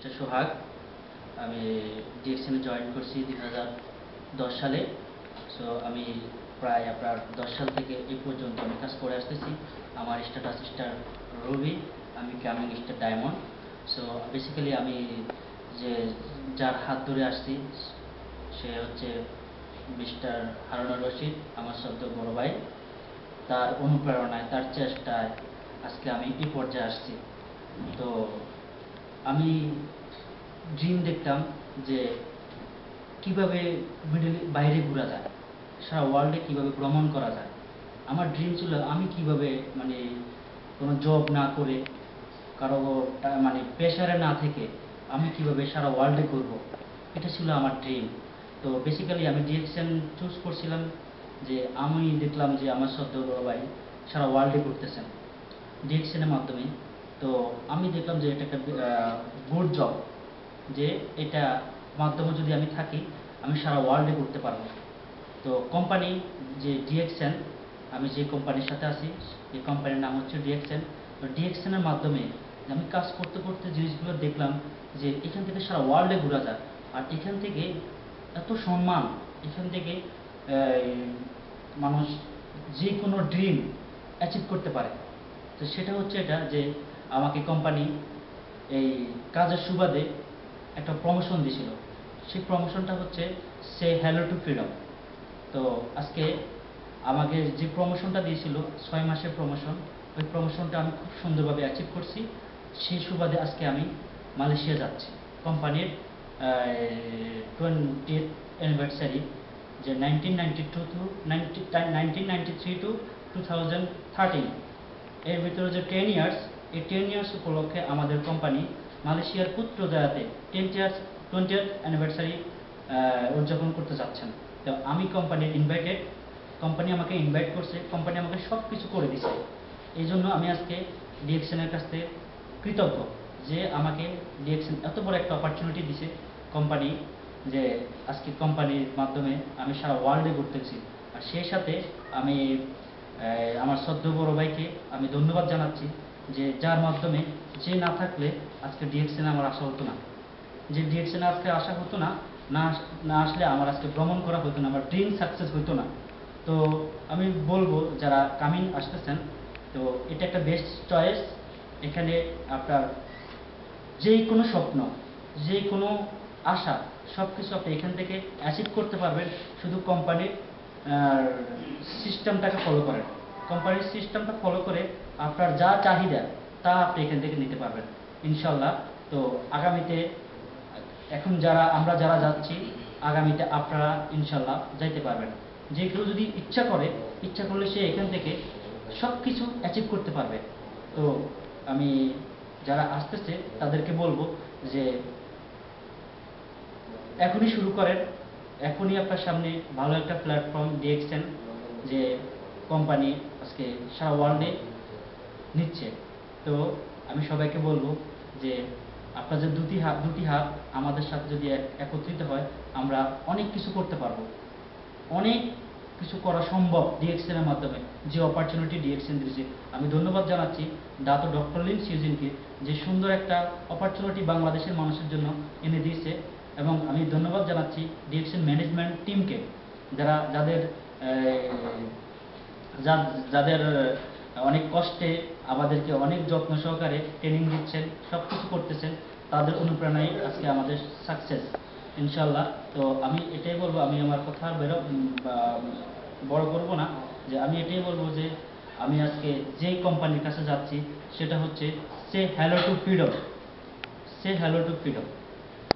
Mister সোহাগ। আমি ডিএক্সএনে join করছি 2010 সালে। সো আমি প্রায় আপনার 10 সাল থেকে এই পর্যন্ত আমি কাজ করে আসতেছি। আমার স্ট্যাটাস স্টার রবি, আমি গ্রামীণ স্টার ডায়মন্ড। সো বেসিক্যালি আমি যে যার হাত ধরে আসছি সে হচ্ছে মিস্টার হারুনুর রশিদ, আমার সদ্য বড় ভাই। তার অনুপ্রেরণায়, তার চেষ্টায় আজকে আমি এই পর্যায়ে আসছি। তো আমি ড্রিম দেখতাম যে কিভাবে বাইরে ঘোরা যায়, সারা ওয়ার্ল্ডে কিভাবে ভ্রমণ করা যায়। আমার ড্রিম ছিল আমি কিভাবে মানে কোনো জব না করে, কারো মানে প্রেশারে না থেকে আমি কিভাবে সারা ওয়ার্ল্ডে ঘুরবো, এটা ছিল আমার ড্রিম। তো বেসিক্যালি আমি ডিএক্সএন চুজ করছিলাম যে আমি দেখলাম যে আমার সদ্য বড় ভাই সারা ওয়ার্ল্ডে ঘুরতেছেন ডিএক্সএনের মাধ্যমে। তো আমি দেখলাম যে এটা একটা গুড জব, যে এটা মাধ্যমে যদি আমি থাকি আমি সারা ওয়ার্ল্ডে ঘুরতে পারবো। তো কোম্পানি যে ডিএক্সএন, আমি যে কোম্পানির সাথে আছি এই কোম্পানির নাম হচ্ছে ডিএক্সএন। তো ডিএক্সএনের মাধ্যমে আমি কাজ করতে করতে জিনিসগুলো দেখলাম যে এখান থেকে সারা ওয়ার্ল্ডে ঘোরা যায়, আর এখান থেকে এত সম্মান, এখান থেকে মানুষ যে কোনো ড্রিম অ্যাচিভ করতে পারে। তো সেটা হচ্ছে এটা যে আমাকে কোম্পানি এই কাজের সুবাদে একটা প্রমোশন দিয়েছিল। সেই প্রমোশনটা হচ্ছে সে হ্যালো টু ফ্রিডম। তো আজকে আমাকে যে প্রমোশনটা দিয়েছিল 6 মাসের প্রমোশন, ওই প্রমোশনটা আমি খুব সুন্দরভাবে অ্যাচিভ করছি। সেই সুবাদে আজকে আমি মালয়েশিয়া যাচ্ছি কোম্পানির 20th অ্যানিভার্সারি, যে 1993 টু 2013, এর ভিতরে যে 10 ইয়ার্স, এই 10 ইয়ার্স উপলক্ষে আমাদের কোম্পানি মালয়েশিয়ার পুত্রজায়াতে 20th অ্যানিভার্সারি উদযাপন করতে যাচ্ছেন। তো আমি কোম্পানির ইনভাইটেড, কোম্পানি আমাকে ইনভাইট করছে, কোম্পানি আমাকে সব কিছু করে দিছে। এই জন্য আমি আজকে ডিএক্সএনের কাছ থেকে কৃতজ্ঞ যে আমাকে ডিএক্সএন এত বড় একটা অপরচুনিটি দিছে কোম্পানি, যে আজকে কোম্পানির মাধ্যমে আমি সারা ওয়ার্ল্ডে ঘুরতেছি। আর সেই সাথে আমি আমার সদ্য বড় ভাইকে আমি ধন্যবাদ জানাচ্ছি, যে যার মাধ্যমে, যে না থাকলে আজকে ডিএক্সএনে আমার আসা হতো না, যে ডিএক্সএনে আজকে আসা হতো না, না আসলে আমার আজকে ভ্রমণ করা হতো না, আমার ড্রিম সাকসেস হতো না। তো আমি বলবো যারা কামিং আসতেছেন, তো এটা একটা বেস্ট চয়েস। এখানে আপনার যেই কোনো স্বপ্ন, যে কোনো আশা, সব কিছু আপনি এখান থেকে অ্যাচিভ করতে পারবেন, শুধু কোম্পানির সিস্টেমটাকে ফলো করেন। কোম্পানির সিস্টেমটা ফলো করে আপনার যা চাহিদা তা আপনি এখান থেকে নিতে পারবেন ইনশাল্লাহ। তো আগামীতে এখন আমরা যারা যাচ্ছি, আগামীতে আপনারা ইনশাল্লাহ যাইতে পারবেন। যে কেউ যদি ইচ্ছা করলে সে এখান থেকে সব কিছু অ্যাচিভ করতে পারবে। তো আমি যারা আসতেছে তাদেরকে বলবো যে এখনই শুরু করেন, এখনই আপনার সামনে ভালো একটা প্ল্যাটফর্ম ডিএক্সএন, যে কোম্পানি আজকে সারা ওয়ার্ল্ডে নিচ্ছে। তো আমি সবাইকে বলবো যে আপনাদের দুটি হাত আমাদের সাথে যদি একত্রিত হয়, আমরা অনেক কিছু করতে পারবো, অনেক কিছু করা সম্ভব ডিএক্সএনের মাধ্যমে। যে অপরচুনিটি ডিএক্সএন দিয়েছে, আমি ধন্যবাদ জানাচ্ছি ডক্টর লিন সিউজিনকে, যে সুন্দর একটা অপরচুনিটি বাংলাদেশের মানুষের জন্য এনে দিয়েছে। এবং আমি ধন্যবাদ জানাচ্ছি ডিএক্সএন ম্যানেজমেন্ট টিমকে, যাদের অনেক কষ্টে আমাদেরকে অনেক যত্ন সহকারে ট্রেনিং দিচ্ছেন, সব কিছু করতেছেন। তাদের অনুপ্রেরণায় আজকে আমাদের সাকসেস ইনশাল্লাহ। তো আমি এটাই বলবো, আমি আমার কথা বড় করবো না, যে আমি এটাই বলবো যে আমি আজকে যেই কোম্পানির কাছে যাচ্ছি সেটা হচ্ছে সে হ্যালো টু ফ্রিডম, সে হ্যালো টু ফ্রিডম।